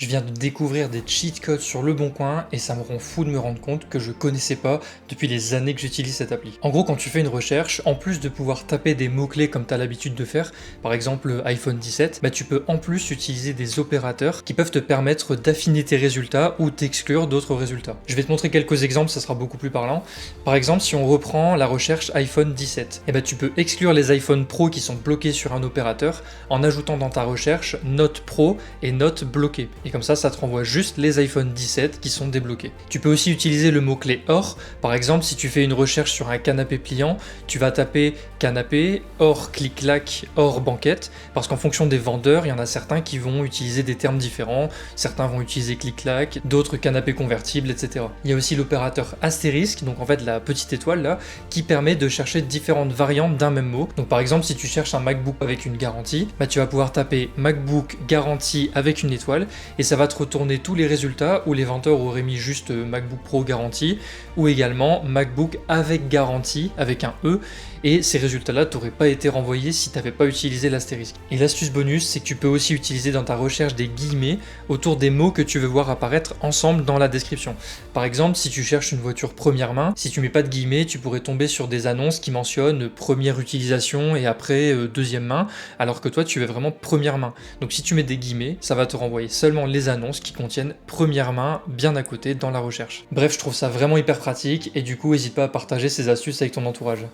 Je viens de découvrir des cheat codes sur Le Bon Coin et ça me rend fou de me rendre compte que je connaissais pas depuis les années que j'utilise cette appli. En gros, quand tu fais une recherche, en plus de pouvoir taper des mots-clés comme tu as l'habitude de faire, par exemple iPhone 17, bah tu peux en plus utiliser des opérateurs qui peuvent te permettre d'affiner tes résultats ou d'exclure d'autres résultats. Je vais te montrer quelques exemples, ça sera beaucoup plus parlant. Par exemple, si on reprend la recherche iPhone 17, et bah tu peux exclure les iPhone Pro qui sont bloqués sur un opérateur en ajoutant dans ta recherche Note Pro et Note bloqué. Et comme ça te renvoie juste les iPhone 17 qui sont débloqués. Tu peux aussi utiliser le mot-clé or. Par exemple, si tu fais une recherche sur un canapé pliant, tu vas taper canapé, or clic-clac, or banquette, parce qu'en fonction des vendeurs, il y en a certains qui vont utiliser des termes différents, certains vont utiliser clic-clac, d'autres canapé convertible, etc. Il y a aussi l'opérateur astérisque, donc en fait la petite étoile là, qui permet de chercher différentes variantes d'un même mot. Donc par exemple, si tu cherches un MacBook avec une garantie, bah, tu vas pouvoir taper MacBook garantie avec une étoile, et ça va te retourner tous les résultats où les vendeurs auraient mis juste MacBook Pro garantie ou également MacBook avec garantie avec un E, et ces résultats-là t'auraient pas été renvoyés si t'avais pas utilisé l'astérisque. Et l'astuce bonus, c'est que tu peux aussi utiliser dans ta recherche des guillemets autour des mots que tu veux voir apparaître ensemble dans la description. Par exemple, si tu cherches une voiture première main, si tu mets pas de guillemets, tu pourrais tomber sur des annonces qui mentionnent première utilisation et après deuxième main, alors que toi tu veux vraiment première main. Donc si tu mets des guillemets, ça va te renvoyer seulement les annonces qui contiennent première main bien à côté dans la recherche. Bref, je trouve ça vraiment hyper pratique et du coup n'hésite pas à partager ces astuces avec ton entourage.